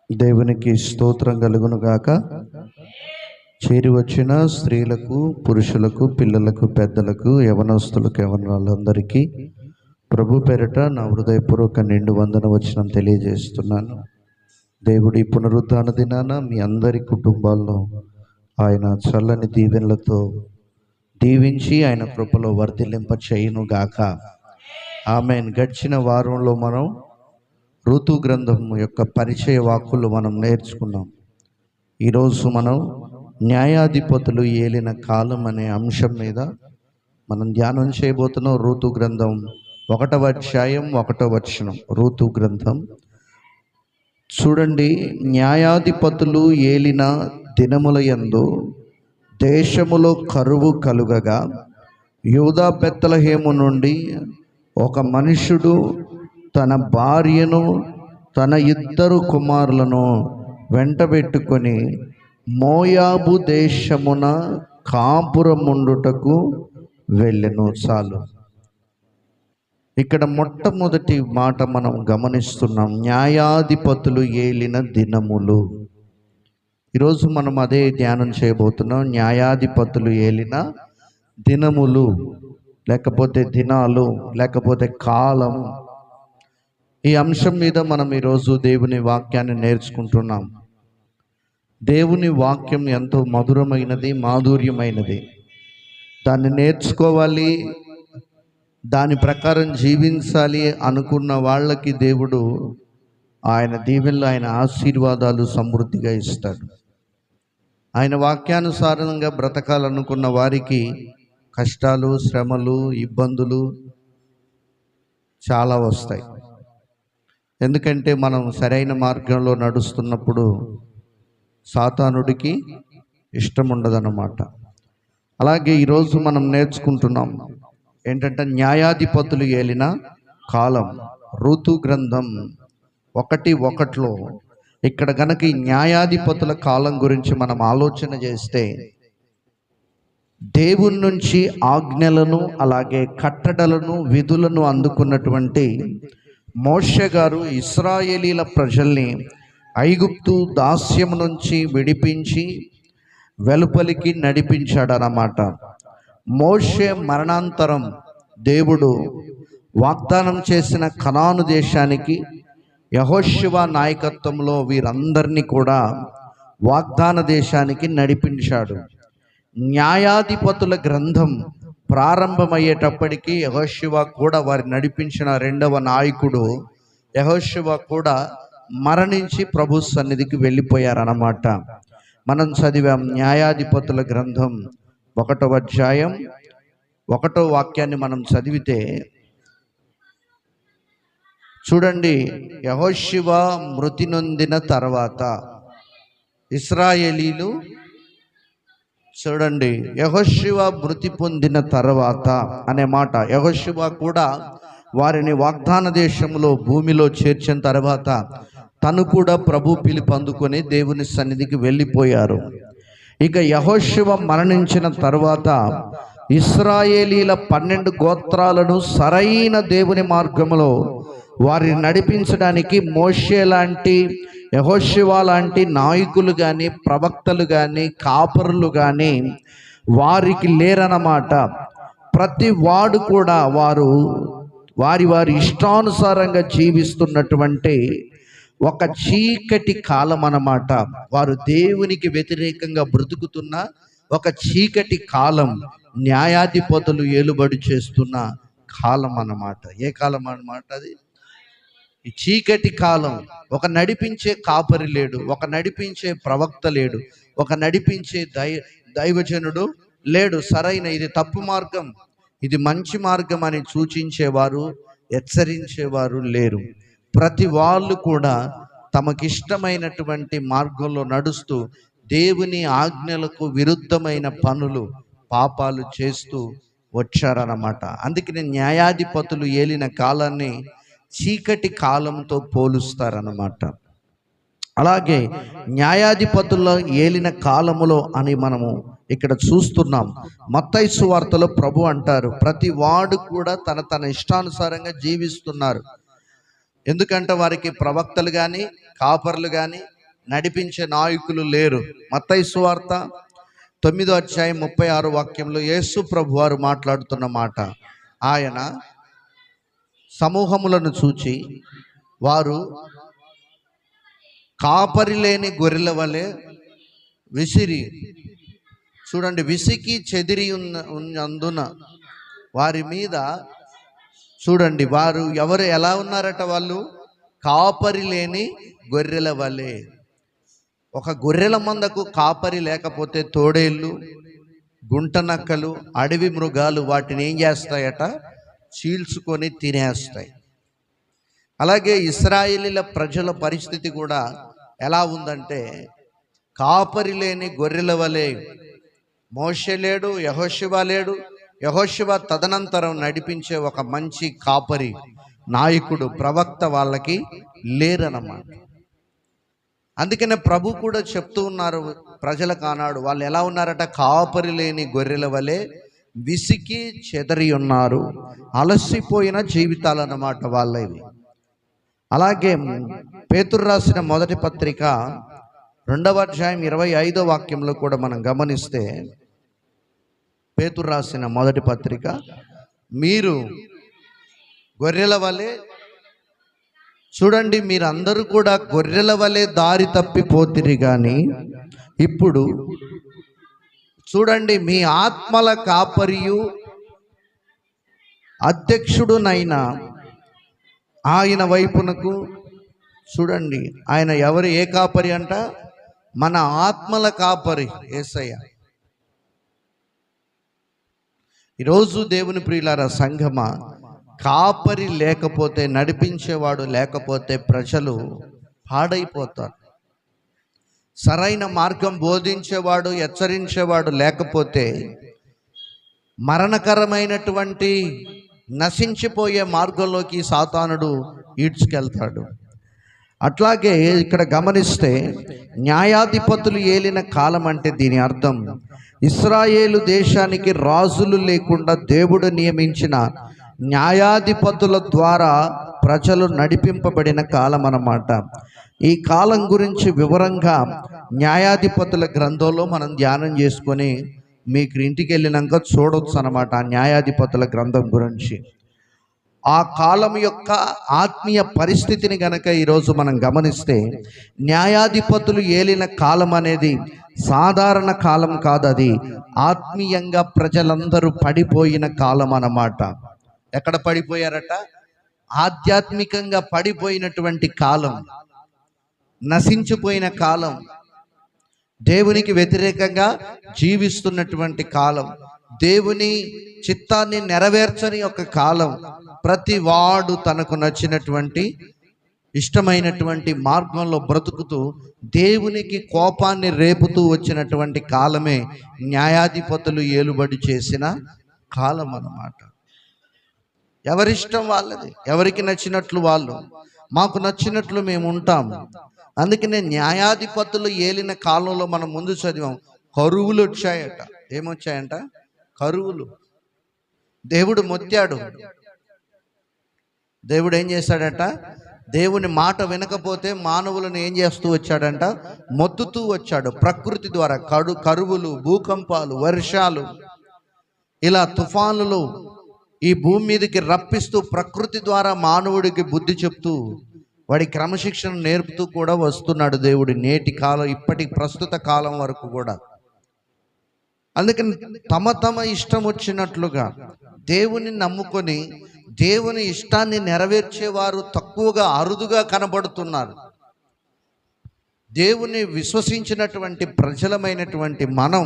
దేవునికి స్తోత్రం కలుగును గాక. చేరి వచ్చిన స్త్రీలకు, పురుషులకు, పిల్లలకు, పెద్దలకు, యవనస్తులకు, యవనాలందరికీ ప్రభు పేరిట నా హృదయపూర్వక నిండు వందన వచనం తెలియజేస్తున్నాను. దేవుడి పునరుద్ధాన దినాన మీ అందరి కుటుంబాల్లో ఆయన చల్లని దీవెనలతో దీవించి ఆయన కృపలో వర్ధిల్లింప చేయును గాక. ఆమేన్. గడిచిన వారంలో మనం ఋతు గ్రంథం యొక్క పరిచయ వాక్కులు మనం నేర్చుకున్నాం. ఈరోజు మనం న్యాయాధిపతులు ఏలిన కాలం అనే అంశం మీద మనం ధ్యానం చేయబోతున్నాం. ఋతు గ్రంథం 1వ అధ్యాయం 1వ వచనం. ఋతు గ్రంథం చూడండి. న్యాయాధిపతులు ఏలిన దినముల యందు దేశములో కరువు కలుగగా యూదా బెత్లెహేము నుండి ఒక మనుషుడు తన భార్యను తన 2 కుమారులను వెంటబెట్టుకొని మోయాబు దేశమున కాపురముండుటకు వెళ్ళెను. చాలు. ఇక్కడ మొట్టమొదటి మాట మనం గమనిస్తున్నాం, న్యాయాధిపతులు ఏలిన దినములు. ఈరోజు మనం అదే ధ్యానం చేయబోతున్నాం. న్యాయాధిపతులు ఏలిన దినములు, లేకపోతే దినాలు, లేకపోతే కాలం. ఈ అంశం మీద మనం ఈరోజు దేవుని వాక్యాన్ని నేర్చుకుంటున్నాం. దేవుని వాక్యం ఎంతో మధురమైనది, మాధుర్యమైనది. దాన్ని నేర్చుకోవాలి, దాని ప్రకారం జీవించాలి అనుకున్న వాళ్ళకి దేవుడు ఆయన దీవెనలు, ఆయన ఆశీర్వాదాలు సమృద్ధిగా ఇస్తాడు. ఆయన వాక్యానుసారంగా బ్రతకాలనుకున్న వారికి కష్టాలు, శ్రమలు, ఇబ్బందులు చాలా వస్తాయి. ఎందుకంటే మనం సరైన మార్గంలో నడుస్తున్నప్పుడు సాతానుడికి ఇష్టం ఉండదన్నమాట. అలాగే ఈరోజు మనం నేర్చుకుంటున్నాం ఏంటంటే న్యాయాధిపతులు ఏలిన కాలం. ఋతు గ్రంథం 1:1 ఇక్కడ గనక ఈ న్యాయాధిపతుల కాలం గురించి మనం ఆలోచన చేస్తే, దేవుని నుంచి ఆజ్ఞలను, అలాగే కట్టడలను, విధులను అందుకున్నటువంటి మోషే గారు ఇశ్రాయేలీల ప్రజల్ని ఐగుప్తు దాస్యము నుంచి విడిపించి వెలుపలికి నడిపించాడన్నమాట. మోషే మరణాంతరం దేవుడు వాగ్దానం చేసిన కనాను దేశానికి యెహోషువ నాయకత్వంలో వీరందరినీ కూడా వాగ్దాన దేశానికి నడిపించాడు. న్యాయాధిపతుల గ్రంథం ప్రారంభమయ్యేటప్పటికీ యెహోషువ కూడా, వారి నడిపించిన 2వ నాయకుడు యెహోషువ కూడా మరణించి ప్రభు సన్నిధికి వెళ్ళిపోయారన్నమాట. మనం చదివాం న్యాయాధిపతుల గ్రంథం 1వ అధ్యాయం 1వ వాక్యాన్ని మనం చదివితే చూడండి. యెహోషువ మృతి నొందిన తర్వాత ఇశ్రాయేలీలు, చూడండి, యెహోషువ మృతి పొందిన తర్వాత అనే మాట. యెహోషువ కూడా వారిని వాగ్దాన దేశంలో భూమిలో చేర్చిన తర్వాత తను కూడా ప్రభు పిలుపు అందుకొని దేవుని సన్నిధికి వెళ్ళిపోయారు. ఇక యెహోషువ మరణించిన తర్వాత ఇశ్రాయేలీల 12 గోత్రాలను సరైన దేవుని మార్గంలో వారిని నడిపించడానికి మోషే లాంటి, యెహోషువ లాంటి నాయకులు కానీ, ప్రవక్తలు కానీ, కాపరులు కానీ వారికి లేరన్నమాట. ప్రతి వాడు కూడా వారి ఇష్టానుసారంగా జీవిస్తున్నటువంటి ఒక చీకటి కాలం అన్నమాట. వారు దేవునికి వ్యతిరేకంగా బ్రతుకుతున్న ఒక చీకటి కాలం, న్యాయాధిపతులు ఏలుబడి చేస్తున్న కాలం అన్నమాట. ఏ కాలం అన్నమాట అది? ఈ చీకటి కాలం. ఒక నడిపించే కాపరి లేడు, ఒక నడిపించే ప్రవక్త లేడు, ఒక నడిపించే దైవజనుడు లేడు. సరైన ఇది తప్పు మార్గం, ఇది మంచి మార్గం అని సూచించేవారు, హెచ్చరించేవారు లేరు. ప్రతి వాళ్ళు కూడా తమకిష్టమైనటువంటి మార్గంలో నడుస్తూ దేవుని ఆజ్ఞలకు విరుద్ధమైన పనులు, పాపాలు చేస్తూ వచ్చారన్నమాట. అందుకని న్యాయాధిపతులు ఏలిన కాలాన్ని చీకటి కాలంతో పోలుస్తారన్నమాట. అలాగే న్యాయాధిపతుల ఏలిన కాలములో అని మనము ఇక్కడ చూస్తున్నాం. మత్తయి సువార్తలో ప్రభు అంటారు, ప్రతి వాడు కూడా తన ఇష్టానుసారంగా జీవిస్తున్నారు. ఎందుకంటే వారికి ప్రవక్తలు కానీ, కాపర్లు కానీ, నడిపించే నాయకులు లేరు. మత్తయి సువార్త 9వ అధ్యాయం 36 వాక్యంలో యేసు ప్రభు వారు మాట్లాడుతున్న మాట, ఆయన సమూహములను చూచి వారు కాపరి లేని గొర్రెల వలె విసికి చెదిరి ఉన్నందున వారి మీద చూడండి, వారు ఎలా ఉన్నారట, వాళ్ళు కాపరి లేని గొర్రెల వలె. ఒక గొర్రెల మందకు కాపరి లేకపోతే తోడేళ్ళు, గుంటనక్కలు, అడవి మృగాలు వాటిని ఏం చేస్తాయట, చీల్చుకొని తినేస్తాయి. అలాగే ఇశ్రాయేలీల ప్రజల పరిస్థితి కూడా ఎలా ఉందంటే, కాపరి లేని గొర్రెల వలె. మోషే లేడు, యెహోషువ లేడు. యెహోషువ తదనంతరం నడిపించే ఒక మంచి కాపరి, నాయకుడు, ప్రవక్త వాళ్ళకి లేరన్నమాట. అందుకనే ప్రభు కూడా చెప్తూ ఉన్నారు ప్రజలకు ఆనాడు, వాళ్ళు ఎలా ఉన్నారట, కాపరి లేని గొర్రెల వలె విసికి చెదరి ఉన్నారు, అలసిపోయిన జీవితాలు అన్నమాట వాళ్ళవి. అలాగే పేతురు రాసిన మొదటి పత్రిక 2వ అధ్యాయం 25వ వాక్యంలో కూడా మనం గమనిస్తే, పేతురు రాసిన మొదటి పత్రిక, మీరు గొర్రెల వలె, చూడండి, మీరందరూ కూడా గొర్రెల వలె దారి తప్పిపోతిరి కానీ ఇప్పుడు చూడండి, మీ ఆత్మల కాపరియు అధ్యక్షుడునైన ఆయన వైపునకు చూడండి. ఆయన ఏ కాపరి అంట, మన ఆత్మల కాపరి యేసయ్య. ఈరోజు దేవుని ప్రియులారా, సంఘమా, కాపరి లేకపోతే, నడిపించేవాడు లేకపోతే ప్రజలు పాడైపోతారు. సరైన మార్గం బోధించేవాడు, హెచ్చరించేవాడు లేకపోతే మరణకరమైనటువంటి నశించిపోయే మార్గంలోకి సాతానుడు ఈడ్చుకెళ్తాడు. అట్లాగే ఇక్కడ గమనిస్తే, న్యాయాధిపతులు ఏలిన కాలం అంటే దీని అర్థం ఇశ్రాయేలు దేశానికి రాజులు లేకుండా దేవుడు నియమించిన న్యాయాధిపతుల ద్వారా ప్రజలు నడిపింపబడిన కాలం అన్నమాట. ఈ కాలం గురించి వివరంగా న్యాయాధిపతుల గ్రంథంలో మనం ధ్యానం చేసుకొని మీకు ఇంటికి వెళ్ళినాక చూడవచ్చు అన్నమాట. ఆ న్యాయాధిపతుల గ్రంథం గురించి, ఆ కాలం యొక్క ఆత్మీయ పరిస్థితిని గనక ఈరోజు మనం గమనిస్తే, న్యాయాధిపతులు ఏలిన కాలం అనేది సాధారణ కాలం కాదు, అది ఆత్మీయంగా ప్రజలందరూ పడిపోయిన కాలం అన్నమాట. ఎక్కడ పడిపోయారట, ఆధ్యాత్మికంగా పడిపోయినటువంటి కాలం, నశించిపోయిన కాలం, దేవునికి వ్యతిరేకంగా జీవిస్తున్నటువంటి కాలం, దేవుని చిత్తాన్ని నెరవేర్చని ఒక కాలం. ప్రతి వాడు తనకు నచ్చినటువంటి ఇష్టమైనటువంటి మార్గంలో బ్రతుకుతూ దేవునికి కోపాన్ని రేపుతూ వచ్చినటువంటి కాలమే న్యాయాధిపతులు ఏలుబడి చేసిన కాలం అన్నమాట. ఎవరిష్టం వాళ్ళది, ఎవరికి నచ్చినట్లు వాళ్ళు, మాకు నచ్చినట్లు మేము ఉంటాము. అందుకనే న్యాయాధిపతులు ఏలిన కాలంలో మనం ముందు చదివాం, కరువులు వచ్చాయట. ఏమొచ్చాయంట, కరువులు. దేవుడు మొత్తాడు. దేవుడు ఏం చేశాడట, దేవుని మాట వినకపోతే మానవులను ఏం చేస్తూ వచ్చాడంట, మొత్తుతూ వచ్చాడు. ప్రకృతి ద్వారా కరువులు, భూకంపాలు, వర్షాలు, ఇలా తుఫానులు ఈ భూమి మీదకి రప్పిస్తూ ప్రకృతి ద్వారా మానవుడికి బుద్ధి చెప్తూ వాడి క్రమశిక్షణ నేర్పుతూ కూడా వస్తున్నాడు దేవుడు నేటి కాలం, ఇప్పటి ప్రస్తుత కాలం వరకు కూడా. అందుకని తమ ఇష్టం వచ్చినట్లుగా దేవుని నమ్ముకొని దేవుని ఇష్టాన్ని నెరవేర్చేవారు తక్కువగా, అరుదుగా కనబడుతున్నారు. దేవుని విశ్వసించినటువంటి ప్రజలమైనటువంటి మనం,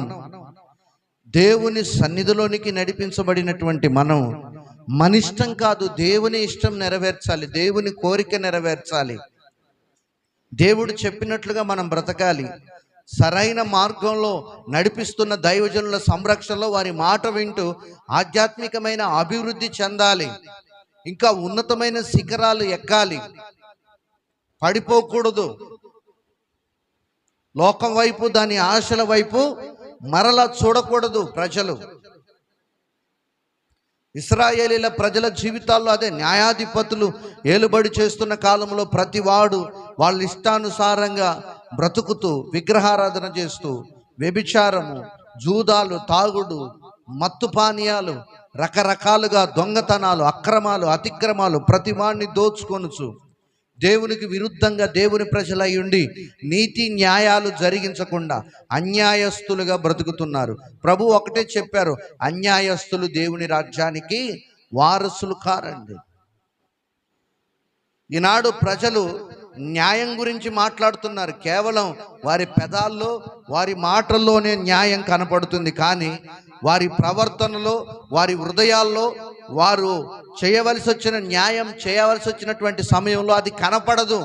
దేవుని సన్నిధిలోనికి నడిపించబడినటువంటి మనం, మన ఇష్టం కాదు, దేవుని ఇష్టం నెరవేర్చాలి, దేవుని కోరిక నెరవేర్చాలి, దేవుడు చెప్పినట్లుగా మనం బ్రతకాలి. సరైన మార్గంలో నడిపిస్తున్న దైవజనుల సంరక్షణలో వారి మాట వింటూ ఆధ్యాత్మికమైన అభివృద్ధి చెందాలి, ఇంకా ఉన్నతమైన శిఖరాలు ఎక్కాలి, పడిపోకూడదు. లోకం వైపు, దాని ఆశల వైపు మరలా చూడకూడదు ప్రజలు. ఇశ్రాయేలీల ప్రజల జీవితాల్లో అదే. న్యాయాధిపతులు ఏలుబడి చేస్తున్న కాలంలో ప్రతివాడు వాళ్ళ ఇష్టానుసారంగా బ్రతుకుతూ విగ్రహారాధన చేస్తూ వ్యభిచారము, జూదాలు, తాగుడు, మత్తు పానీయాలు, రకరకాలుగా దొంగతనాలు, అక్రమాలు, అతిక్రమాలు, ప్రతి వాణ్ణి దోచుకొనుచు దేవునికి విరుద్ధంగా దేవుని ప్రజలై ఉండి నీతి న్యాయాలు జరిగించకుండా అన్యాయస్తులుగా బ్రతుకుతున్నారు. ప్రభు ఒకటే చెప్పారు, అన్యాయస్తులు దేవుని రాజ్యానికి వారసులు కారండి. ఈనాడు ప్రజలు న్యాయం గురించి మాట్లాడుతున్నారు. కేవలం వారి పెదాల్లో, వారి మాటల్లోనే న్యాయం కనపడుతుంది. కానీ వారి ప్రవర్తనలో, వారి హృదయాల్లో వారు చేయవలసి వచ్చిన న్యాయం చేయవలసి వచ్చినటువంటి సమయంలో అది కనపడదు.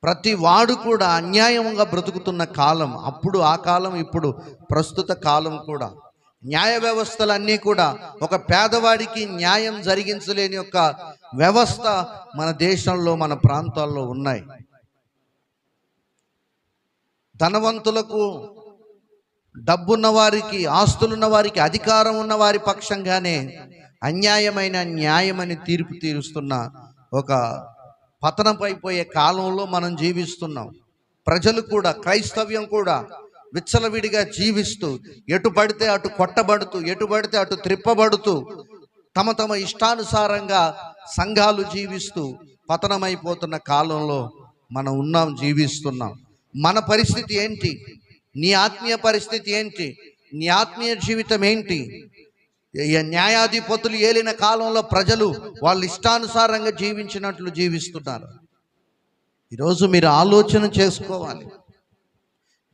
ప్రతి వాడు కూడా అన్యాయంగా బ్రతుకుతున్న కాలం అప్పుడు, ఆ కాలం ఇప్పుడు, ప్రస్తుత కాలం కూడా. న్యాయ వ్యవస్థలన్నీ కూడా ఒక పేదవాడికి న్యాయం జరిగించలేని ఒక వ్యవస్థ మన దేశంలో, మన ప్రాంతాల్లో ఉన్నాయి. ధనవంతులకు, డబ్బున్న వారికి, ఆస్తులున్న వారికి, అధికారం ఉన్న వారి పక్షంగానే అన్యాయమైన న్యాయమని తీర్పు తీరుస్తున్న ఒక పతనమైపోయే కాలంలో మనం జీవిస్తున్నాం. ప్రజలు కూడా, క్రైస్తవ్యం కూడా విచ్చలవిడిగా జీవిస్తూ ఎటు పడితే అటు కొట్టబడుతూ, ఎటు పడితే అటు త్రిప్పబడుతూ, తమ తమ ఇష్టానుసారంగా సంఘాలు జీవిస్తూ పతనమైపోతున్న కాలంలో మనం ఉన్నాం, జీవిస్తున్నాం. మన పరిస్థితి ఏంటి? నీ ఆత్మీయ పరిస్థితి ఏంటి? నీ ఆత్మీయ జీవితం ఏంటి? న్యాయాధిపతులు ఏలిన కాలంలో ప్రజలు వాళ్ళ ఇష్టానుసారంగా జీవించినట్లు జీవిస్తున్నారు. ఈరోజు మీరు ఆలోచన చేసుకోవాలి.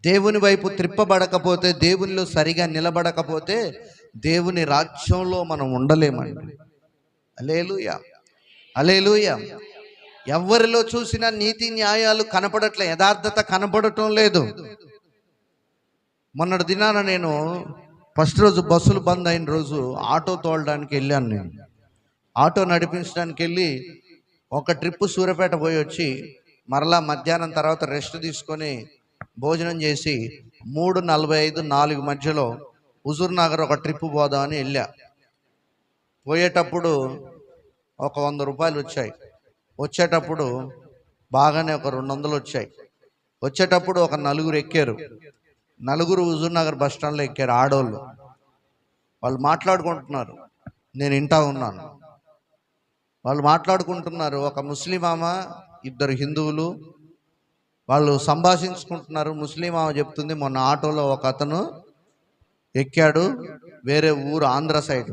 దేవుని వైపు త్రిప్పబడకపోతే, దేవునిలో సరిగా నిలబడకపోతే దేవుని రాజ్యంలో మనం ఉండలేమండి. హల్లెలూయా, హల్లెలూయా. ఎవరిలో చూసినా నీతి న్యాయాలు కనపడట్లే, యథార్థత కనపడటం లేదు. మొన్నటి దినాన నేను ఫస్ట్ రోజు బస్సులు బంద్ అయిన రోజు ఆటో తోలడానికి వెళ్ళాను. నేను ఆటో నడిపించడానికి వెళ్ళి ఒక ట్రిప్పు సూర్యాపేట పోయి వచ్చి మరలా మధ్యాహ్నం తర్వాత రెస్ట్ తీసుకొని భోజనం చేసి 3:45, 4 మధ్యలో హుజూర్ నగర్ ఒక ట్రిప్పు పోదామని వెళ్ళా. పోయేటప్పుడు ఒక 100 రూపాయలు వచ్చాయి. వచ్చేటప్పుడు బాగానే ఒక 200 వచ్చాయి. వచ్చేటప్పుడు ఒక 4 ఎక్కారు. 4 హుజూర్ నగర్ బస్ స్టాండ్లో ఎక్కారు, ఆడోళ్ళు. వాళ్ళు మాట్లాడుకుంటున్నారు, నేను వింటా ఉన్నాను. వాళ్ళు మాట్లాడుకుంటున్నారు. ఒక ముస్లిం ఆమ, 2 హిందువులు, వాళ్ళు సంభాషించుకుంటున్నారు. ముస్లిం ఆమె చెప్తుంది, మొన్న ఆటోలో ఒక అతను ఎక్కాడు, వేరే ఊరు ఆంధ్ర సైడ్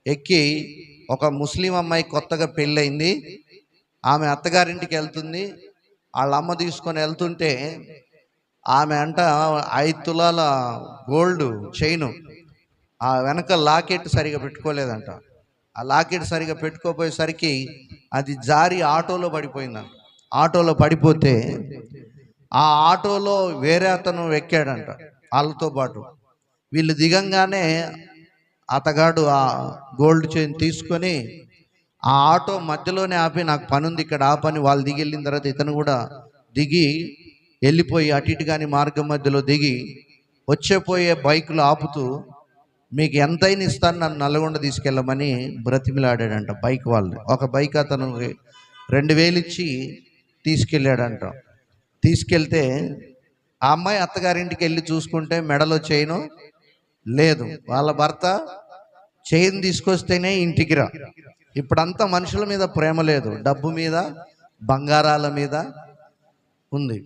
ఎక్కి, ఒక ముస్లిం అమ్మాయి కొత్తగా పెళ్ళయింది, ఆమె అత్తగారింటికి వెళ్తుంది. వాళ్ళ అమ్మ తీసుకొని వెళ్తుంటే ఆమె అంట 5 తులాల గోల్డ్ చైను, ఆ వెనక లాకెట్ సరిగా పెట్టుకోలేదంట. ఆ లాకెట్ సరిగా పెట్టుకోపోయేసరికి అది జారి ఆటోలో పడిపోయిందంట. ఆటోలో పడిపోతే ఆ ఆటోలో వేరే అతను ఎక్కాడంట వాళ్ళతో పాటు. వీళ్ళు దిగంగానే అతగాడు ఆ గోల్డ్ చైన్ తీసుకొని ఆ ఆటో మధ్యలోనే ఆపి, నాకు పని ఉంది ఇక్కడ, ఆ పని. వాళ్ళు దిగి వెళ్ళిన తర్వాత ఇతను కూడా దిగి వెళ్ళిపోయి అటు ఇటు కానీ మార్గం మధ్యలో దిగి వచ్చేపోయే బైకులు ఆపుతూ, మీకు ఎంతైనా ఇస్తాను, నన్ను నల్గొండ తీసుకెళ్ళమని బ్రతిమిలాడాడంట బైక్ వాళ్ళు. ఒక బైక్ అతను 2000 ఇచ్చి తీసుకెళ్ళాడంట. తీసుకెళ్తే ఆ అమ్మాయి అత్తగారింటికి వెళ్ళి చూసుకుంటే మెడలో చైను లేదు. వాళ్ళ భర్త చైన్ తీసుకొస్తేనే ఇంటికి రా. ఇప్పుడంతా మనుషుల మీద ప్రేమ లేదు, డబ్బు మీద, బంగారాల మీద ఉంది.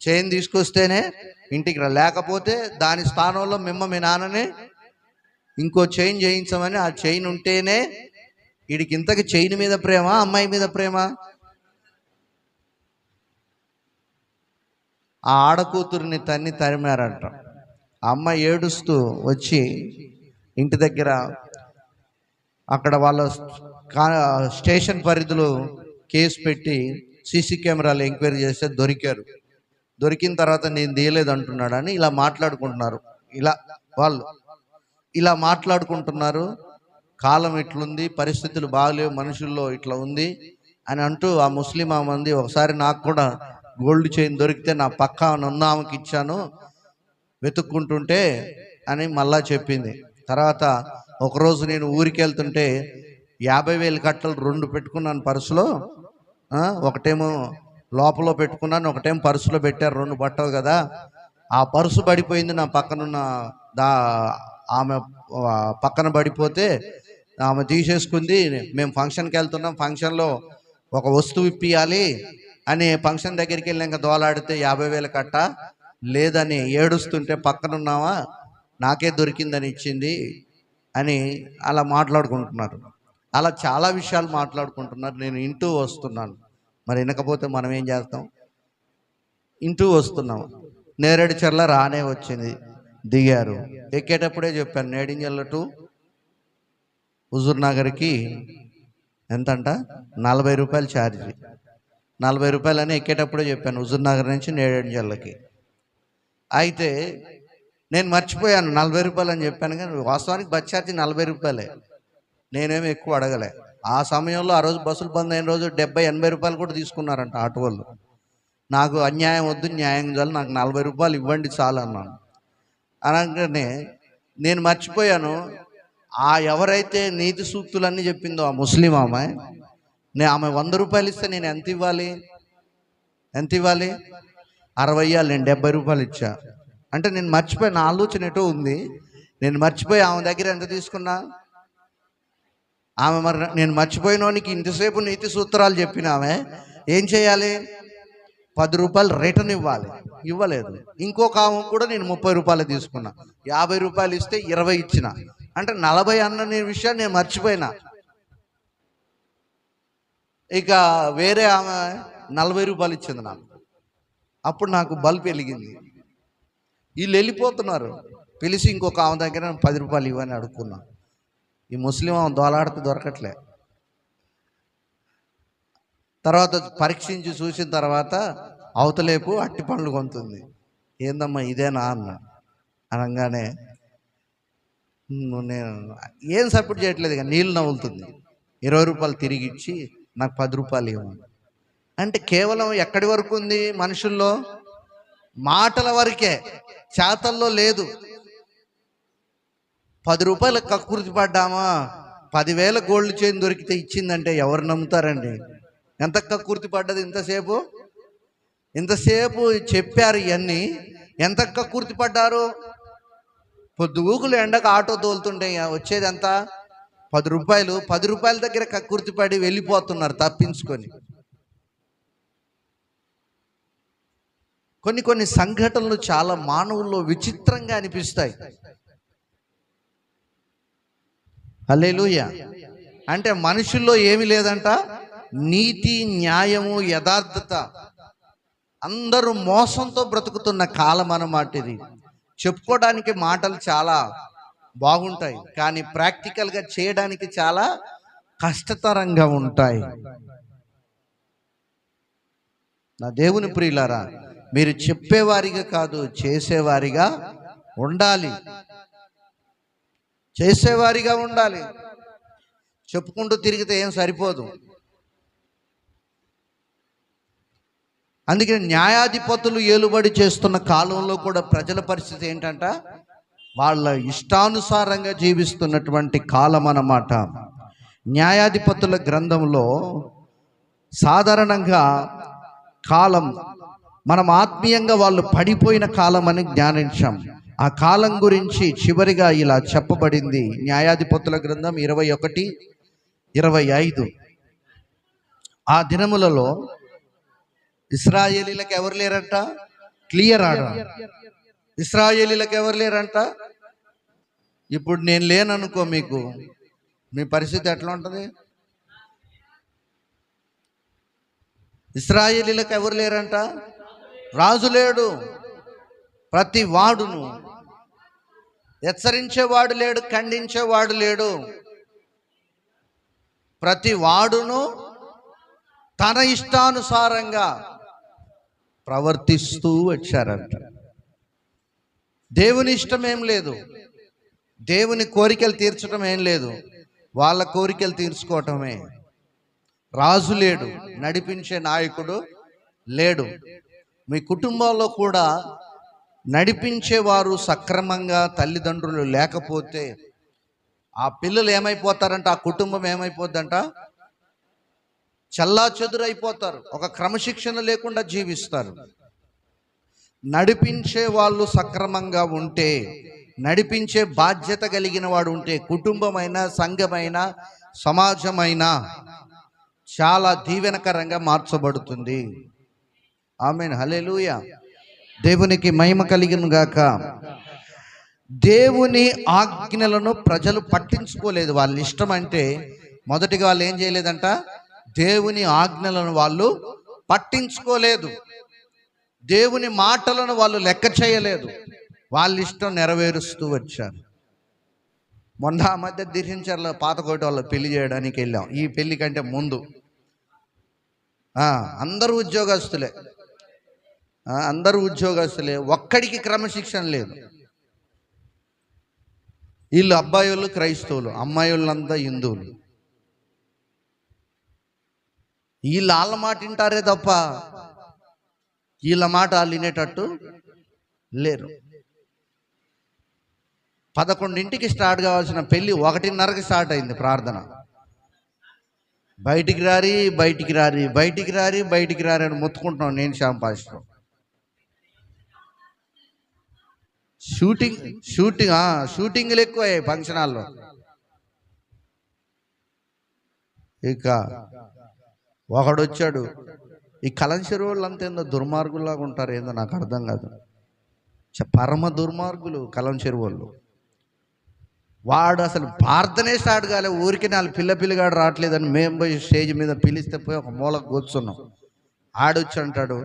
చైన్ తీసుకొస్తేనే ఇంటికి రా, లేకపోతే దాని స్థానంలో మీ నాన్ననే ఇంకో చైన్ చేయించమని. ఆ చైన్ ఉంటేనే వీడికి. ఇంతకి చైన్ మీద ప్రేమ, అమ్మాయి మీద ప్రేమ? ఆ ఆడకూతురిని తరిమారంట. ఆ అమ్మాయి ఏడుస్తూ వచ్చి ఇంటి దగ్గర, అక్కడ వాళ్ళ స్టేషన్ పరిధిలో కేసు పెట్టి సీసీ కెమెరాలు ఎంక్వైరీ చేస్తే దొరికారు. దొరికిన తర్వాత నేను తీయలేదు అంటున్నాడు అని ఇలా మాట్లాడుకుంటున్నారు. వాళ్ళు ఇలా మాట్లాడుకుంటున్నారు. కాలం ఇట్లుంది, పరిస్థితులు బాగలేవు, మనుషుల్లో ఇట్లా ఉంది అని అంటూ ఆ ముస్లిం ఆమె ఒకసారి నాకు కూడా గోల్డ్ చైన్ దొరికితే నా పక్క ఉన్న ఆమెకి ఇచ్చాను వెతుక్కుంటుంటే అని మళ్ళా చెప్పింది. తర్వాత ఒకరోజు నేను ఊరికి వెళ్తుంటే 50,000 కట్టలు 2 పెట్టుకున్నాను పర్సులో. ఒకటేమో లోపల పెట్టుకున్నాను, ఒకటేం పర్సులో పెట్టారు, 2 బట్టలు కదా. ఆ పర్సు పడిపోయింది, నా పక్కనున్న దా ఆమె పక్కన పడిపోతే ఆమె తీసేసుకుంది. మేము ఫంక్షన్కి వెళ్తున్నాం, ఫంక్షన్లో ఒక వస్తువు ఇప్పియాలి అని ఫంక్షన్ దగ్గరికి వెళ్ళి ఇంకా దోలాడితే 50,000 కట్ట లేదని ఏడుస్తుంటే పక్కనున్నావా నాకే దొరికిందని ఇచ్చింది అని అలా మాట్లాడుకుంటున్నారు. అలా చాలా విషయాలు మాట్లాడుకుంటున్నారు. నేను వింటూ వస్తున్నాను. మరి వినకపోతే మనం ఏం చేస్తాం? వింటూ వస్తున్నాం. నేరేడుచర్ల రానే వచ్చింది, దిగారు. ఎక్కేటప్పుడే చెప్పాను, నేడింజల్ల టు హుజూర్ నగర్కి ఎంతంట, 40 రూపాయలు ఛార్జీ. 40 రూపాయలు అని ఎక్కేటప్పుడే చెప్పాను, హుజూర్ నగర్ నుంచి నేరేడుచర్లకి. అయితే నేను మర్చిపోయాను 40 రూపాయలు అని చెప్పాను, కానీ వాస్తవానికి బస్ ఛార్జీ 40 రూపాయలే. నేనేమి ఎక్కువ అడగలే. ఆ సమయంలో ఆ రోజు బస్సులు బంద్ అయిన రోజు 70-80 రూపాయలు కూడా తీసుకున్నారంట ఆటో వాళ్ళు. నాకు అన్యాయం వద్దు, న్యాయం చాలు, నాకు 40 రూపాయలు ఇవ్వండి చాలు అన్నాను. అనగానే నేను మర్చిపోయాను, ఆ ఎవరైతే నీతి సూక్తులన్నీ చెప్పిందో ఆ ముస్లిం ఆమె 100 రూపాయలు ఇస్తే నేను ఎంత ఇవ్వాలి? 60 ఇవ్వాలి. నేను 70 రూపాయలు ఇచ్చా. అంటే నేను మర్చిపోయి, నా ఆలోచన ఎటో ఉంది, నేను మర్చిపోయి ఆమె దగ్గర ఎంత తీసుకున్నా. ఆమె మరి నేను మర్చిపోయినోనికి ఇంతసేపు నీతి సూత్రాలు చెప్పిన ఆమె ఏం చేయాలి? 10 రూపాయలు రిటర్న్ ఇవ్వాలి. ఇవ్వలేదు. ఇంకొక ఆమె కూడా నేను 30 రూపాయలు తీసుకున్నా. 50 రూపాయలు ఇస్తే 20 ఇచ్చిన. అంటే 40 అన్న విషయాన్ని నేను మర్చిపోయినా. ఇక వేరే ఆమె 40 రూపాయలు ఇచ్చింది నాకు. అప్పుడు నాకు బల్బ్ వెలిగింది. వీళ్ళు వెళ్ళిపోతున్నారు. పిలిచి ఇంకొక ఆమె దగ్గర 10 రూపాయలు ఇవ్వని అడుక్కున్నా. ఈ ముస్లిం ఆమె దోలాడితే దొరకట్లే. తర్వాత పరీక్షించి చూసిన తర్వాత అవతలేపు అట్టి పండ్లు కొంటుంది. ఏందమ్మా ఇదేనా అన్న. అనగానే నేను ఏం సపోర్ట్ చేయట్లేదు, ఇక నీళ్ళు నవ్వులుతుంది. 20 రూపాయలు తిరిగి ఇచ్చి నాకు 10 రూపాయలు ఇవ్వండి. అంటే కేవలం ఎక్కడి వరకు ఉంది? మనుషుల్లో మాటల వరకే, చేతల్లో లేదు. 10 రూపాయలు కక్కుర్తి పడ్డామా, 10,000 గోల్డ్ చైన్ దొరికితే ఇచ్చిందంటే ఎవరు నమ్ముతారండి? ఎంత కక్కుర్తి పడ్డది ఇంతసేపు చెప్పారు. ఇవన్నీ ఎంత కక్కుర్తి పడ్డారు? పొద్దుగూకులు ఎండకు ఆటో తోలుతుంటే వచ్చేది ఎంత? 10 రూపాయలు. 10 రూపాయల దగ్గర కక్కుర్తి పడి వెళ్ళిపోతున్నారు తప్పించుకొని. కొన్ని సంఘటనలు చాలా మానవుల్లో విచిత్రంగా అనిపిస్తాయి. హల్లెలూయా. అంటే మనుషుల్లో ఏమి లేదంట, నీతి, న్యాయము, యథార్థత. అందరూ మోసంతో బ్రతుకుతున్న కాలం అన్నమాట ఇది. చెప్పుకోవడానికి మాటలు చాలా బాగుంటాయి, కానీ ప్రాక్టికల్గా చేయడానికి చాలా కష్టతరంగా ఉంటాయి. నా దేవుని ప్రియులారా, మీరు చెప్పేవారిగా కాదు, చేసేవారిగా ఉండాలి. చేసేవారిగా ఉండాలి. చెప్పుకుంటూ తిరిగితే ఏం సరిపోదు. అందుకని న్యాయాధిపతులు ఏలుబడి చేస్తున్న కాలంలో కూడా ప్రజల పరిస్థితి ఏంటంట, వాళ్ళ ఇష్టానుసారంగా జీవిస్తున్నటువంటి కాలం అన్నమాట. న్యాయాధిపతుల గ్రంథంలో సాధారణంగా కాలం, మనం ఆత్మీయంగా వాళ్ళు పడిపోయిన కాలం అని జ్ఞానించాం. ఆ కాలం గురించి చివరిగా ఇలా చెప్పబడింది. న్యాయాధిపతుల గ్రంథం 21:25. ఆ దినములలో ఇశ్రాయేలీలకు ఎవరు లేరంట? Clear order. ఇశ్రాయేలీలకు ఎవరు లేరంట? ఇప్పుడు నేను లేననుకో, మీకు మీ పరిస్థితి ఎట్లా ఉంటుంది? ఇశ్రాయేలీలకు ఎవరు లేరంట? రాజు లేడు. ప్రతి వాడును హెచ్చరించేవాడు లేడు, ఖండించేవాడు లేడు. ప్రతి వాడును తన ఇష్టానుసారంగా ప్రవర్తిస్తూ వచ్చారంట. దేవుని ఇష్టం ఏం లేదు, దేవుని కోరికలు తీర్చడం ఏం లేదు, వాళ్ళ కోరికలు తీర్చుకోవటమే. రాజు లేడు, నడిపించే నాయకుడు లేడు. మీ కుటుంబంలో కూడా నడిపించేవారు సక్రమంగా తల్లిదండ్రులు లేకపోతే ఆ పిల్లలు ఏమైపోతారంట? ఆ కుటుంబం ఏమైపోద్దంట? చెల్లాచెదురైపోతారు, ఒక క్రమశిక్షణ లేకుండా జీవిస్తారు. నడిపించే వాళ్ళు సక్రమంగా ఉంటే, నడిపించే బాధ్యత కలిగిన వాడు ఉంటే, కుటుంబమైన, సంఘమైన, సమాజమైన చాలా దీవెనకరంగా మార్చబడుతుంది. ఆమేన్, హల్లెలూయా. దేవునికి మహిమ కలుగును గాక. దేవుని ఆజ్ఞలను ప్రజలు పట్టించుకోలేదు. వాళ్ళ ఇష్టం అంటే మొదటిగా వాళ్ళు ఏం చేయలేదంట, దేవుని ఆజ్ఞలను వాళ్ళు పట్టించుకోలేదు. దేవుని మాటలను వాళ్ళు లెక్క చేయలేదు. వాళ్ళ ఇష్టం నెరవేరుస్తూ వచ్చారు. మొన్న ఆ మధ్య దిరించర్ల పాతకోట వాళ్ళ పెళ్లి చేయడానికి వెళ్ళాం. ఈ పెళ్లి కంటే ముందు అందరూ ఉద్యోగస్తులే, ఒక్కడికి క్రమశిక్షణ లేదు. వీళ్ళు అబ్బాయి వాళ్ళు క్రైస్తవులు, అమ్మాయి వాళ్ళంతా హిందువులు. వీళ్ళు వాళ్ళ మాట వింటారే తప్ప వీళ్ళ మాట వాళ్ళు వినేటట్టు లేరు. 11ంటికి స్టార్ట్ కావాల్సిన పెళ్ళి 1:30కి స్టార్ట్ అయింది ప్రార్థన. బయటికి రారి అని మొత్తుకుంటున్నాం నేను, శ్యామ్ పాస్టర్. షూటింగ్లు ఎక్కువయ్యాయి ఫంక్షన్ హాల్లో. ఇక ఒకడు వచ్చాడు, ఈ కలంచెరు వాళ్ళు అంతా ఏందో దుర్మార్గుల్లాగా ఉంటారు, ఏందో నాకు అర్థం కాదు. పరమ దుర్మార్గులు కలంచెరు వాళ్ళు. వాడు అసలు ప్రార్థనే స్టార్ట్ కాలే, ఊరికి 4 పిల్లగాడు రావట్లేదని మేము పోయి స్టేజ్ మీద పిలిస్తే పోయి ఒక మూలకు కూర్చున్నాం. ఆడొచ్చి అంటాడు,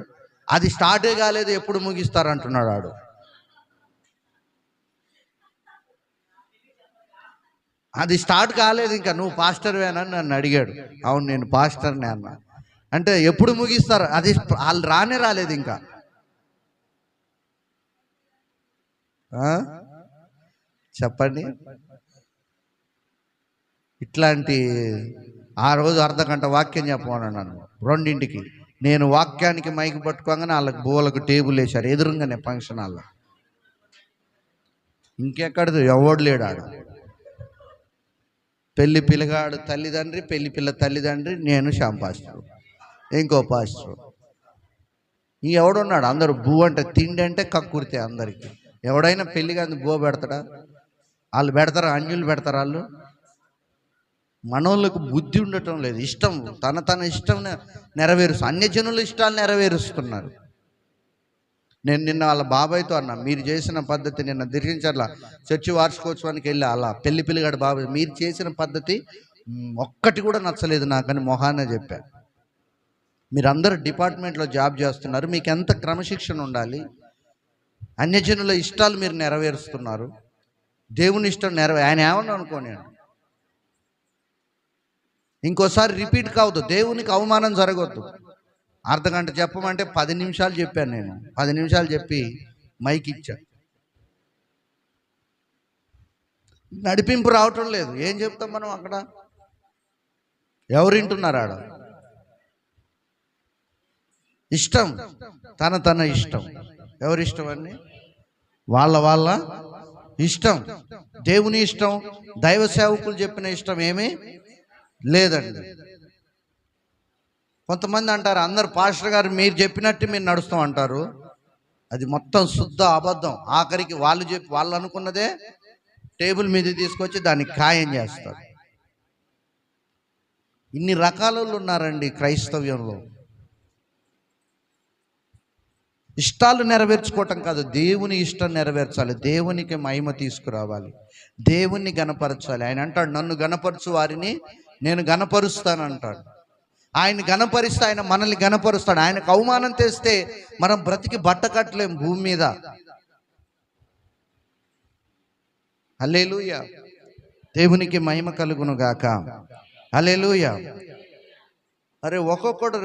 అది స్టార్టే కాలేదు, ఎప్పుడు ముగిస్తారంటున్నాడు ఆడు. అది స్టార్ట్ కాలేదు ఇంకా, నువ్వు పాస్టర్వేనని నన్ను అడిగాడు. అవును, నేను పాస్టర్నే అన్న. అంటే ఎప్పుడు ముగిస్తారు? అది వాళ్ళు రాలేదు ఇంకా. చెప్పండి. ఇట్లాంటి ఆ రోజు అర్ధగంట వాక్యం చెప్పమన్నాను 2ంటికి. నేను వాక్యానికి మైకి పట్టుకోగానే వాళ్ళకి బోలకు టేబుల్ వేశారు ఎదురుగానే ఫంక్షన్ హాల్లో. ఇంకెక్కడదు, ఎవడు లేడు ఆడు. పెళ్లి పిల్లగాడు తల్లిదండ్రి, పెళ్లి పిల్ల తల్లిదండ్రి, నేను శ్యామ్ పాస్టర్, ఇంకో పాస్టర్, ఎవడున్నాడు. అందరూ బూ అంటే తిండి అంటే కక్కుర్తే అందరికి. ఎవడైనా పెళ్లి కానీ బో పెడతాడా? వాళ్ళు పెడతారా? అన్యులు పెడతారు వాళ్ళు. మనోళ్ళకు బుద్ధి ఉండటం లేదు. ఇష్టం తన ఇష్టం నెరవేరుస్తూ అన్యజనుల ఇష్టాలు నెరవేరుస్తున్నారు. నేను నిన్న వాళ్ళ బాబాయ్తో అన్నా, మీరు చేసిన పద్ధతి, నిన్న దిరించర్ల చర్చి వార్షికోత్సవానికి వెళ్ళి అలా పెళ్లి పిల్లగాడు బాబాయ్, మీరు చేసిన పద్ధతి ఒక్కటి కూడా నచ్చలేదు నాకని మొహానే చెప్పా. మీరందరూ డిపార్ట్మెంట్లో జాబ్ చేస్తున్నారు, మీకు ఎంత క్రమశిక్షణ ఉండాలి. అన్యజనుల ఇష్టాలు మీరు నెరవేరుస్తున్నారు, దేవుని ఇష్టం ఆయన ఏమన్నా అనుకోని ఇంకోసారి రిపీట్ కావద్దు, దేవునికి అవమానం జరగవద్దు. అర్ధగంట చెప్పమంటే 10 నిమిషాలు చెప్పాను నేను. 10 నిమిషాలు చెప్పి మైక్ ఇచ్చా. నడిపింపు రావటం లేదు. ఏం చెప్తాం మనం అక్కడ? ఎవరు వింటున్నారు? ఆడ ఇష్టం, తన ఇష్టం. ఎవరిష్టం అండి? వాళ్ళ ఇష్టం. దేవుని ఇష్టం, దైవ సేవకులు చెప్పిన ఇష్టం ఏమీ లేదండి. కొంతమంది అంటారు, అందరు పాస్టర్ గారు మీరు చెప్పినట్టు మీరు నడుస్తాం అంటారు. అది మొత్తం శుద్ధ అబద్ధం. ఆఖరికి వాళ్ళు అనుకున్నదే టేబుల్ మీద తీసుకొచ్చి దాన్ని ఖాయం చేస్తారు. ఇన్ని రకాలు ఉన్నారండి క్రైస్తవ్యంలో. ఇష్టాలు నెరవేర్చుకోవటం కాదు, దేవుని ఇష్టం నెరవేర్చాలి, దేవునికి మహిమ తీసుకురావాలి, దేవుణ్ణి గణపరచాలి. ఆయన అంటాడు, నన్ను గణపరచు వారిని నేను గణపరుస్తాను అంటాడు. ఆయన గణపరిస్తే ఆయన మనల్ని గణపరుస్తాడు. ఆయనకు అవమానం తెస్తే మనం బ్రతికి బట్ట కట్టలేం భూమి మీద. హల్లెలూయా. దేవునికి మహిమ కలుగును గాక. హల్లెలూయా. అరే ఒక్కొక్కడు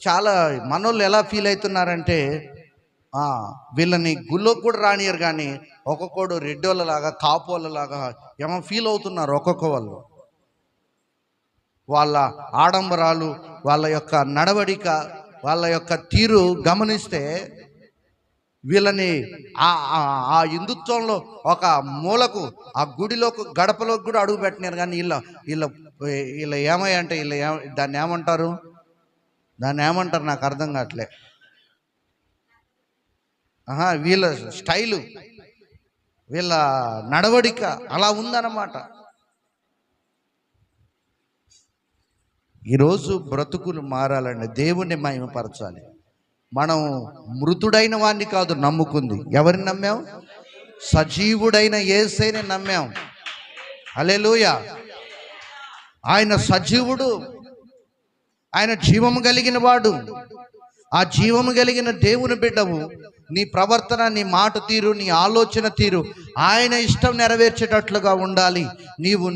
చాలా మనోళ్ళు ఎలా ఫీల్ అవుతున్నారంటే, వీళ్ళని గుళ్ళోకి కూడా రానియరు, కానీ ఒక్కొక్కడు రెడ్డోళ్ళలాగా కాపోళ్ళలాగా ఏమో ఫీల్ అవుతున్నారు. ఒక్కొక్క వాళ్ళ ఆడంబరాలు, వాళ్ళ యొక్క నడవడిక, వాళ్ళ యొక్క తీరు గమనిస్తే వీళ్ళని ఆ హిందుత్వంలో ఒక మూలకు, ఆ గుడిలోకి గడపలోకి కూడా అడుగు పెట్టినారు. కానీ వీళ్ళ ఏమయ్యంటే దాన్ని ఏమంటారు, దాన్ని ఏమంటారు నాకు అర్థం కావట్లే. వీళ్ళ స్టైలు, వీళ్ళ నడవడిక అలా ఉందన్నమాట. ఈరోజు బ్రతుకులు మారాలండి, దేవుణ్ణి మహిమపరచాలి. మనం మృతుడైన వాడిని కాదు నమ్ముకుంది, ఎవరిని నమ్మాం? సజీవుడైన యేసయ్యని నమ్మాం. హల్లెలూయా. ఆయన సజీవుడు, ఆయన జీవము కలిగిన వాడు. ఆ జీవము కలిగిన దేవుని బిడ్డవు. నీ ప్రవర్తన, నీ మాట తీరు, నీ ఆలోచన తీరు ఆయన ఇష్టం నెరవేర్చేటట్లుగా ఉండాలి. నువ్వు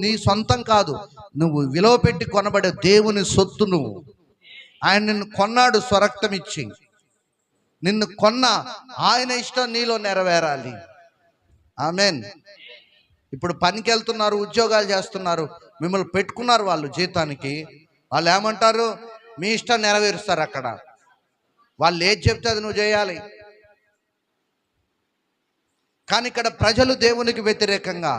నీ సొంతం కాదు, నువ్వు విలువ పెట్టి కొనబడే దేవుని సొత్తు. నువ్వు ఆయన నిన్ను కొన్నాడు స్వరక్తం ఇచ్చి. నిన్ను కొన్న ఆయన ఇష్టం నీలో నెరవేరాలి. ఆమేన్. ఇప్పుడు పనికి వెళ్తున్నారు, ఉద్యోగాలు చేస్తున్నారు, మిమ్మల్ని పెట్టుకున్నారు వాళ్ళు జీతానికి. వాళ్ళు ఏమంటారు? మీ ఇష్టం నెరవేరుస్తారు. అక్కడ వాళ్ళు ఏది చెప్తే అది నువ్వు చేయాలి. కానీ ఇక్కడ ప్రజలు దేవునికి వ్యతిరేకంగా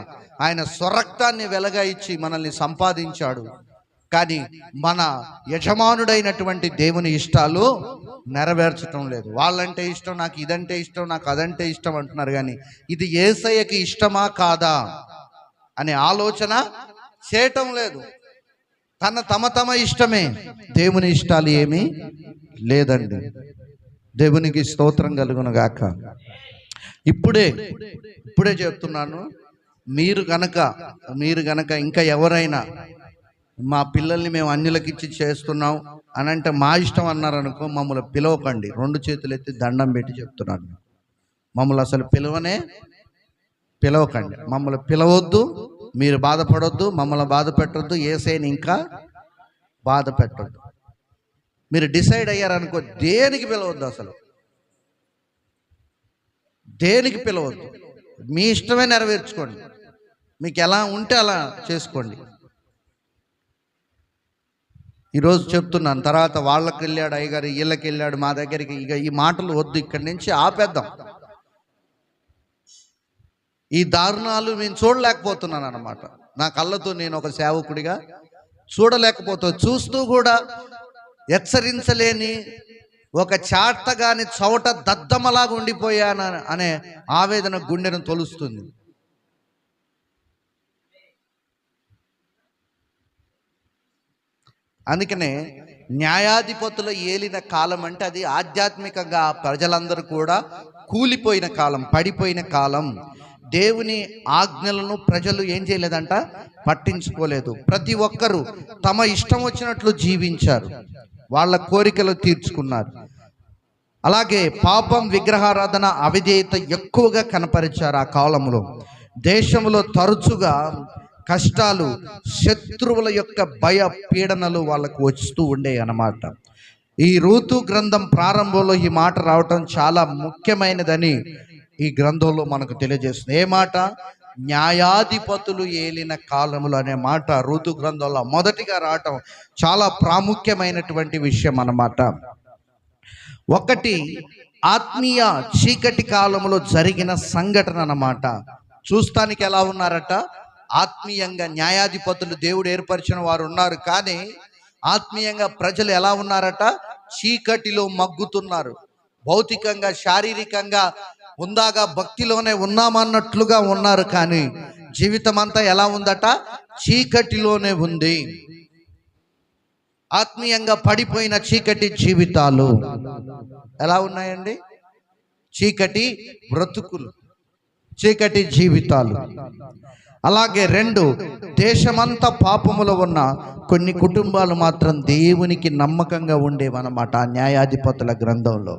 ఆయన స్వరక్తాన్ని వెలగా ఇచ్చి మనల్ని సంపాదించాడు. కానీ మన యజమానుడైనటువంటి దేవుని ఇష్టాలు నెరవేర్చటం లేదు. వాళ్ళంటే ఇష్టం, నాకు ఇదంటే ఇష్టం, నాకు అదంటే ఇష్టం అంటున్నారు. కానీ ఇది యేసయ్యకి ఇష్టమా కాదా అనే ఆలోచన చేయటం లేదు. తమ ఇష్టమే, దేవుని ఇష్టాలు ఏమీ లేదండి. దేవునికి స్తోత్రం కలుగును గాక. ఇప్పుడే చెప్తున్నాను, మీరు గనక ఇంకా ఎవరైనా మా పిల్లల్ని మేము అన్యులకి ఇచ్చి చేస్తున్నాం అని అంటే మా ఇష్టం అన్నారనుకో, మమ్మల్ని పిలవకండి. 2 చేతులు ఎత్తి దండం పెట్టి చెప్తున్నాను, మమ్మల్ని అసలు పిలవకండి. మమ్మల్ని పిలవద్దు, మీరు బాధపడొద్దు, మమ్మల్ని బాధ పెట్టొద్దు, యేసయ్యని ఇంకా బాధ పెట్టొద్దు. మీరు డిసైడ్ అయ్యారనుకో, దేనికి పిలవద్దు, అసలు దేనికి పిలవద్దు. మీ ఇష్టమే నెరవేర్చుకోండి, మీకు ఎలా ఉంటే అలా చేసుకోండి. ఈరోజు చెప్తున్నాను, తర్వాత వాళ్ళకి వెళ్ళాడు అయ్యగారు, వీళ్ళకి వెళ్ళాడు మా దగ్గరికి. ఇక ఈ మాటలు వద్దు, ఇక్కడి నుంచి ఆపేద్దాం. ఈ దారుణాలు నేను చూడలేకపోతున్నాను అన్నమాట. నా కళ్ళతో నేను ఒక సేవకుడిగా చూస్తూ కూడా హెచ్చరించలేని ఒక చాటగాని చవట దద్దమలాగా ఉండిపోయాను అనే ఆవేదన గుండెను తొలుస్తుంది. అందుకనే న్యాయాధిపతుల ఏలిన కాలం అంటే అది ఆధ్యాత్మికంగా ప్రజలందరూ కూడా కూలిపోయిన కాలం, పడిపోయిన కాలం. దేవుని ఆజ్ఞలను ప్రజలు ఏం చేయలేదంట, పట్టించుకోలేదు. ప్రతి ఒక్కరూ తమ ఇష్టం వచ్చినట్లు జీవించారు, వాళ్ళ కోరికలు తీర్చుకున్నారు. అలాగే పాపం, విగ్రహారాధన, అవిధేయత ఎక్కువగా కనపరిచారు ఆ కాలంలో. దేశంలో తరచుగా కష్టాలు, శత్రువుల యొక్క భయ పీడనలు వాళ్ళకు వస్తూ ఉండే అన్నమాట. ఈ రూతు గ్రంథం ప్రారంభంలో ఈ మాట రావటం చాలా ముఖ్యమైనదని ఈ గ్రంథంలో మనకు తెలియజేస్తుంది. ఏ మాట? న్యాయాధిపతులు ఏలిన కాలములు అనే మాట రూతు గ్రంథంలో మొదటిగా రావటం చాలా ప్రాముఖ్యమైనటువంటి విషయం అన్నమాట. ఒకటి ఆత్మీయ చీకటి కాలంలో జరిగిన సంఘటన అన్నమాట. చూస్తానికి ఎలా ఉన్నారట? ఆత్మీయంగా న్యాయాధిపతులు దేవుడు ఏర్పరిచిన వారు ఉన్నారు, కానీ ఆత్మీయంగా ప్రజలు ఎలా ఉన్నారట? చీకటిలో మగ్గుతున్నారు. భౌతికంగా, శారీరకంగా ఉందాగా భక్తిలోనే ఉన్నామన్నట్లుగా ఉన్నారు, కానీ జీవితం అంతా ఎలా ఉందట? చీకటిలోనే ఉంది. ఆత్మీయంగా పడిపోయిన చీకటి జీవితాలు ఎలా ఉన్నాయండి? చీకటి బ్రతుకులు, చీకటి జీవితాలు. అలాగే 2, దేశమంతా పాపములో ఉన్న కొన్ని కుటుంబాలు మాత్రం దేవునికి నమ్మకంగా ఉండేవన్నమాట. ఆ న్యాయాధిపతుల గ్రంథంలో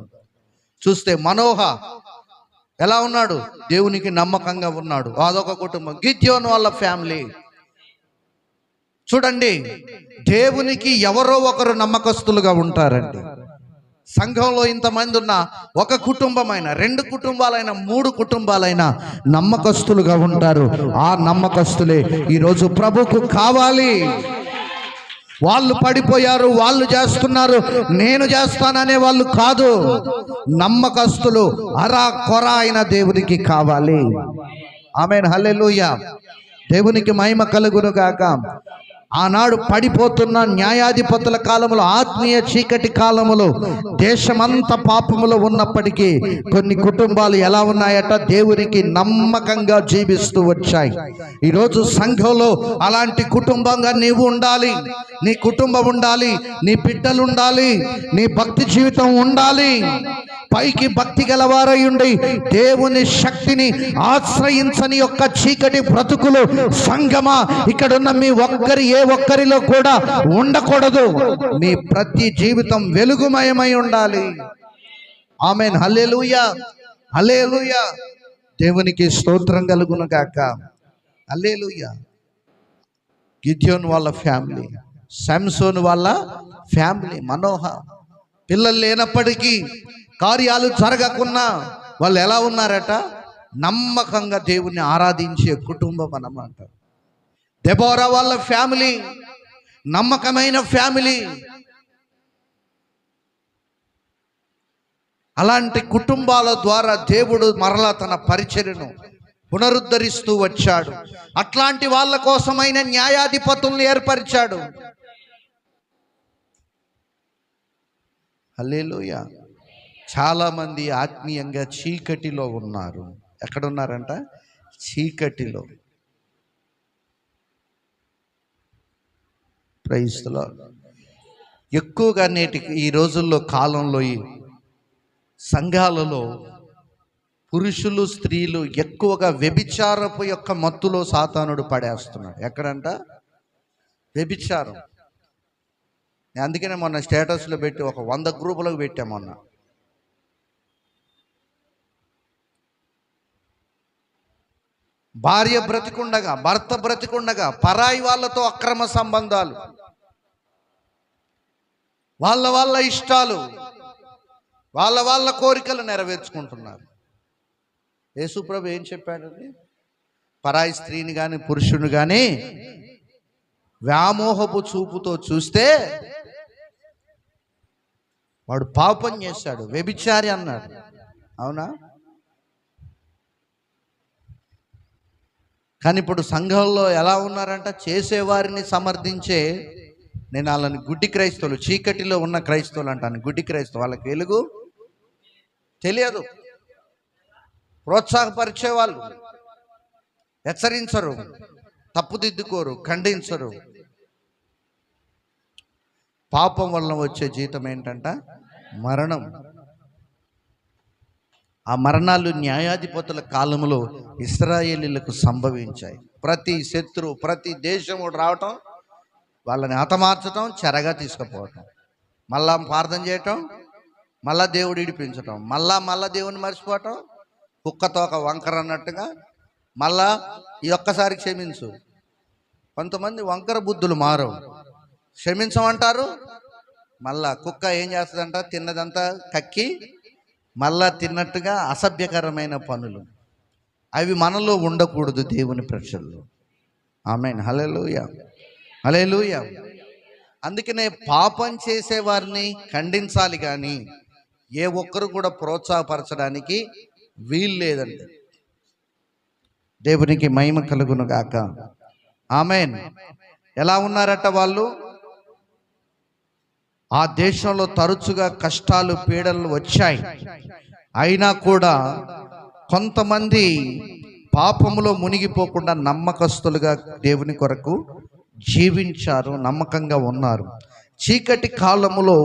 చూస్తే మనోహ ఎలా ఉన్నాడు? దేవునికి నమ్మకంగా ఉన్నాడు. అదొక కుటుంబం. గిద్యోను వాళ్ళ ఫ్యామిలీ చూడండి, దేవునికి ఎవరో ఒకరు నమ్మకస్తులుగా ఉంటారండి. సంఘంలో ఇంతమంది ఉన్న ఒక కుటుంబమైనా, 2 కుటుంబాలైనా, 3 కుటుంబాలైనా నమ్మకస్తులుగా ఉంటారు. ఆ నమ్మకస్తులే ఈరోజు ప్రభుకు కావాలి. వాళ్ళు పడిపోయారు, వాళ్ళు చేస్తున్నారు, నేను చేస్తాననే వాళ్ళు కాదు. నమ్మకస్తులు అరా కొర అయిన దేవునికి కావాలి. ఆమేన్, హల్లెలూయా. దేవునికి మహిమ కలుగును గాక. ఆనాడు పడిపోతున్న న్యాయాధిపతుల కాలంలో, ఆత్మీయ చీకటి కాలంలో దేశమంతా పాపములో ఉన్నప్పటికీ కొన్ని కుటుంబాలు ఎలా ఉన్నాయట? దేవునికి నమ్మకంగా జీవిస్తూ వచ్చాయి. ఈరోజు సంఘంలో అలాంటి కుటుంబంగా నీవు ఉండాలి, నీ కుటుంబం ఉండాలి, నీ బిడ్డలు ఉండాలి, నీ భక్తి జీవితం ఉండాలి. పైకి భక్తి గలవారై ఉండి దేవుని శక్తిని ఆశ్రయించని యొక్క చీకటి బ్రతుకులు సంగమా ఇక్కడున్న మీ ఏ ఒక్కరిలో కూడా ఉండకూడదు. మీ ప్రతి జీవితం వెలుగుమయమై ఉండాలి. ఆమేన్. హల్లెలూయా, హల్లెలూయా. దేవునికి స్తోత్రం కలుగును గాక. హల్లెలూయా. గిద్యోను వాళ్ళ ఫ్యామిలీ, సంసోను వాళ్ళ ఫ్యామిలీ, మనోహ పిల్లలు లేనప్పటికీ, కార్యాలు జరగకున్నా వాళ్ళు ఎలా ఉన్నారట? నమ్మకంగా దేవుణ్ణి ఆరాధించే కుటుంబం అన్నమాట. దెబోరా వాళ్ళ ఫ్యామిలీ నమ్మకమైన ఫ్యామిలీ. అలాంటి కుటుంబాల ద్వారా దేవుడు మరలా తన పరిచర్యను పునరుద్ధరిస్తూ వచ్చాడు. అట్లాంటి వాళ్ళ కోసమైన న్యాయాధిపతుల్ని ఏర్పరిచాడు. హల్లెలూయా. చాలామంది ఆత్మీయంగా చీకటిలో ఉన్నారు. ఎక్కడున్నారంట? చీకటిలో. Praise the Lord. ఎక్కువగా ఈ రోజుల్లో కాలంలో ఈ సంఘాలలో పురుషులు స్త్రీలు ఎక్కువగా వ్యభిచారపు యొక్క మత్తులో సాతానుడు పడేస్తున్నాడు. ఎక్కడంట? వ్యభిచారం. అందుకనే మొన్న స్టేటస్లో పెట్టి ఒక 100 గ్రూపులకు పెట్టాం. మొన్న భార్య బ్రతికుండగా, భర్త బ్రతికుండగా పరాయి వాళ్ళతో అక్రమ సంబంధాలు, వాళ్ళ ఇష్టాలు, వాళ్ళ కోరికలు నెరవేర్చుకుంటున్నారు. యేసుప్రభు ఏం చెప్పాడండి? పరాయి స్త్రీని కానీ పురుషుని కానీ వ్యామోహపు చూపుతో చూస్తే వాడు పాపం చేశాడు, వ్యభిచారి అన్నాడు. అవునా? కానీ ఇప్పుడు సంఘంలో ఎలా ఉన్నారంట? చేసేవారిని సమర్థించే, నేను వాళ్ళని గుడ్డి క్రైస్తవులు, చీకటిలో ఉన్న క్రైస్తవులు అంటాను. గుడ్డి క్రైస్తవు, వాళ్ళకి వెలుగు తెలియదు. ప్రోత్సాహపరిచే వాళ్ళు హెచ్చరించరు, తప్పుదిద్దుకోరు, ఖండించరు. పాపం వలన వచ్చే జీతం ఏంటంట? మరణం. ఆ మరణాలు న్యాయాధిపతుల కాలంలో ఇశ్రాయేలీలకు సంభవించాయి. ప్రతి శత్రువు, ప్రతి దేశముడు రావటం, వాళ్ళని హతమార్చటం, చెరగా తీసుకుపోవటం, మళ్ళా ప్రార్థన చేయటం, మళ్ళా దేవుడు ఇడిపించటం, మళ్ళా దేవుని మర్చిపోవటం, కుక్కతో ఒక వంకర అన్నట్టుగా మళ్ళా ఈ ఒక్కసారి క్షమించు. కొంతమంది వంకర బుద్ధులు మారవు, క్షమించమంటారు, మళ్ళా కుక్క ఏం చేస్తుందంట? తిన్నదంతా కక్కి మళ్ళా తిన్నట్టుగా అసభ్యకరమైన పనులు. అవి మనలో ఉండకూడదు దేవుని ప్రజల్లో. ఆమేన్. హల్లెలూయా, హల్లెలూయా. అందుకనే పాపం చేసేవారిని ఖండించాలి కానీ ఏ ఒక్కరు కూడా ప్రోత్సాహపరచడానికి వీలు లేదండి. దేవునికి మహిమ కలుగును గాక. ఆమేన్. ఎలా ఉన్నారట వాళ్ళు? ఆ దేశంలో తరచుగా కష్టాలు, పీడలు వచ్చాయి. అయినా కూడా కొంతమంది పాపములో మునిగిపోకుండా నమ్మకస్తులుగా దేవుని కొరకు జీవించారు, నమ్మకంగా ఉన్నారు. చీకటి కాలములో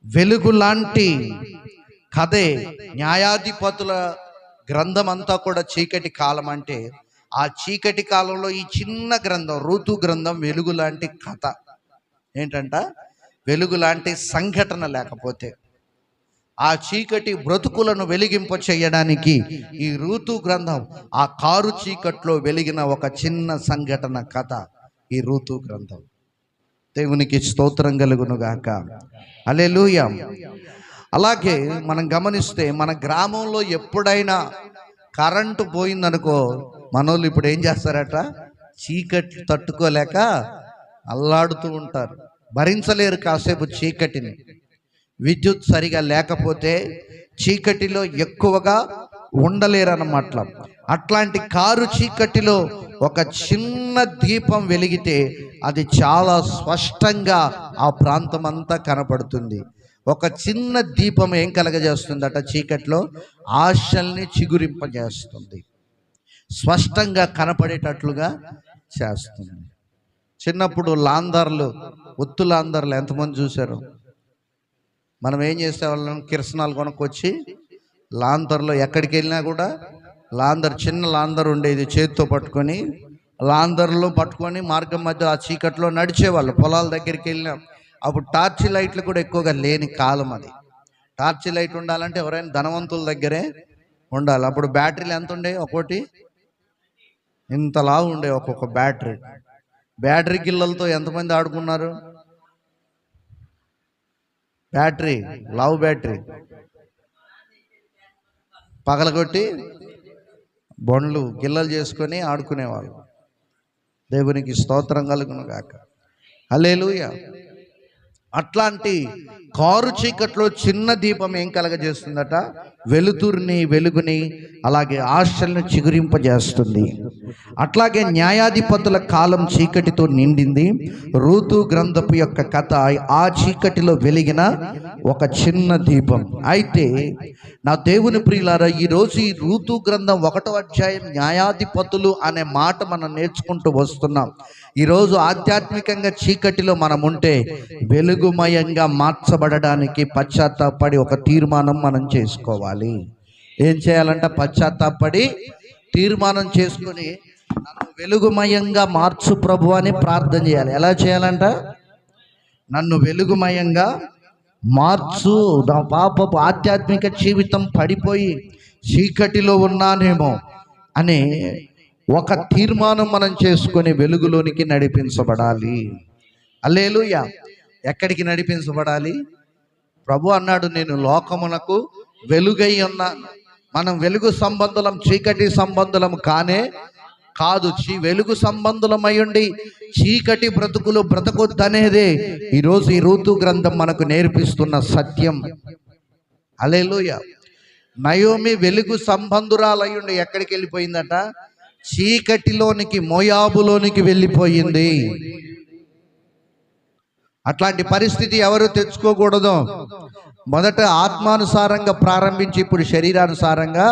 వెలుగు లాంటి కథే న్యాయాధిపతుల గ్రంథం అంతా కూడా చీకటి కాలం. అంటే ఆ చీకటి కాలంలో ఈ చిన్న గ్రంథం, ఋతు గ్రంథం, వెలుగు లాంటి కథ. ఏంటంట? వెలుగు లాంటి సంఘటన లేకపోతే ఆ చీకటి బ్రతుకులను వెలిగింప చేయడానికి ఈ ఋతు గ్రంథం ఆ కారు చీకట్లో వెలిగిన ఒక చిన్న సంఘటన కథ ఈ ఋతు గ్రంథం. దేవునికి స్తోత్రం కలుగును గాక. హల్లెలూయా. అలాగే మనం గమనిస్తే మన గ్రామంలో ఎప్పుడైనా కరెంటు పోయిందనుకో, మనోళ్ళు ఇప్పుడు ఏం చేస్తారట? చీకటి తట్టుకోలేక అల్లాడుతూ ఉంటారు, భరించలేరు కాసేపు చీకటిని. విద్యుత్ సరిగా లేకపోతే చీకటిలో ఎక్కువగా ఉండలేరన్నమాట. అట్లాంటి కారు చీకటిలో ఒక చిన్న చిన్న దీపం వెలిగితే అది చాలా స్పష్టంగా ఆ ప్రాంతం అంతా కనపడుతుంది. ఒక చిన్న దీపం ఏం కలగజేస్తుందట? చీకట్లో ఆశల్ని చిగురింపజేస్తుంది, స్పష్టంగా కనపడేటట్లుగా చేస్తుంది. చిన్నప్పుడు లాందర్లు, ఒత్తు లాందర్లు ఎంతమంది చూశారు? మనం ఏం చేసేవాళ్ళం? కిరసనాలు కొనుక్కొచ్చి లాందర్లో ఎక్కడికి వెళ్ళినా కూడా చిన్న లాందర్ ఉండేది, చేతితో పట్టుకొని లాందర్లో పట్టుకొని మార్గం మధ్య ఆ చీకట్లో నడిచేవాళ్ళు. పొలాల దగ్గరికి వెళ్ళినాం. అప్పుడు టార్చ్ లైట్లు కూడా ఎక్కువగా లేని కాలం అది. టార్చ్ లైట్ ఉండాలంటే ఎవరైనా ధనవంతుల దగ్గరే ఉండాలి. అప్పుడు బ్యాటరీలు ఎంత ఉండే? ఒక్కోటి ఇంతలా ఉండే ఒక్కొక్క బ్యాటరీ గిల్లలతో ఎంతమంది ఆడుకున్నారు? బ్యాటరీ పగలగొట్టి బొండ్లు గిల్లలు చేసుకొని ఆడుకునేవాళ్ళు. దేవునికి స్తోత్రం కలుగును గాక. హల్లెలూయా. అట్లాంటి కారు చీకట్లో చిన్న దీపం ఏం కలగజేస్తుందట? వెలుగుని, అలాగే ఆశలను చిగురింపజేస్తుంది. అట్లాగే న్యాయాధిపతుల కాలం చీకటితో నిండింది. రూతు గ్రంథపు యొక్క కథ ఆ చీకటిలో వెలిగిన ఒక చిన్న దీపం. అయితే నా దేవుని ప్రియులారా, ఈరోజు ఈ రూతు గ్రంథం 1వ అధ్యాయం న్యాయాధిపతులు అనే మాట మనం నేర్చుకుంటూ వస్తున్నాం. ఈరోజు ఆధ్యాత్మికంగా చీకటిలో మనం ఉంటే వెలుగుమయంగా మార్చబడడానికి పశ్చాత్తాపడి ఒక తీర్మానం మనం చేసుకోవాలి. ఏం చేయాలంట? పశ్చాత్తాపడి తీర్మానం చేసుకొని నన్ను వెలుగుమయంగా మార్చు ప్రభు అని ప్రార్థన చేయాలి. ఎలా చేయాలంట? నన్ను వెలుగుమయంగా మార్చు. నా పాపపు ఆధ్యాత్మిక జీవితం పడిపోయి చీకటిలో ఉన్నానేమో అనే ఒక తీర్మానం మనం చేసుకొని వెలుగులోనికి నడిపించబడాలి. హల్లెలూయా. ఎక్కడికి నడిపించబడాలి? ప్రభు అన్నాడు, నేను లోకమునకు వెలుగై ఉన్నాను. మనం వెలుగు సంబంధులం, చీకటి సంబంధులం కాదు. వెలుగు సంబంధులమై ఉండి చీకటి బ్రతుకులు బ్రతకొద్దనేదే ఈరోజు ఈ రూతు గ్రంథం మనకు నేర్పిస్తున్న సత్యం. హల్లెలూయా. నయోమి వెలుగు సంబంధురాలై ఉండి ఎక్కడికి వెళ్ళిపోయిందట? చీకటిలోనికి, మోయాబులోనికి వెళ్ళిపోయింది. అట్లాంటి పరిస్థితి ఎవరు తెచ్చుకోకూడదు. మొదట ఆత్మానుసారంగా ప్రారంభించి ఇప్పుడు శరీరానుసారంగా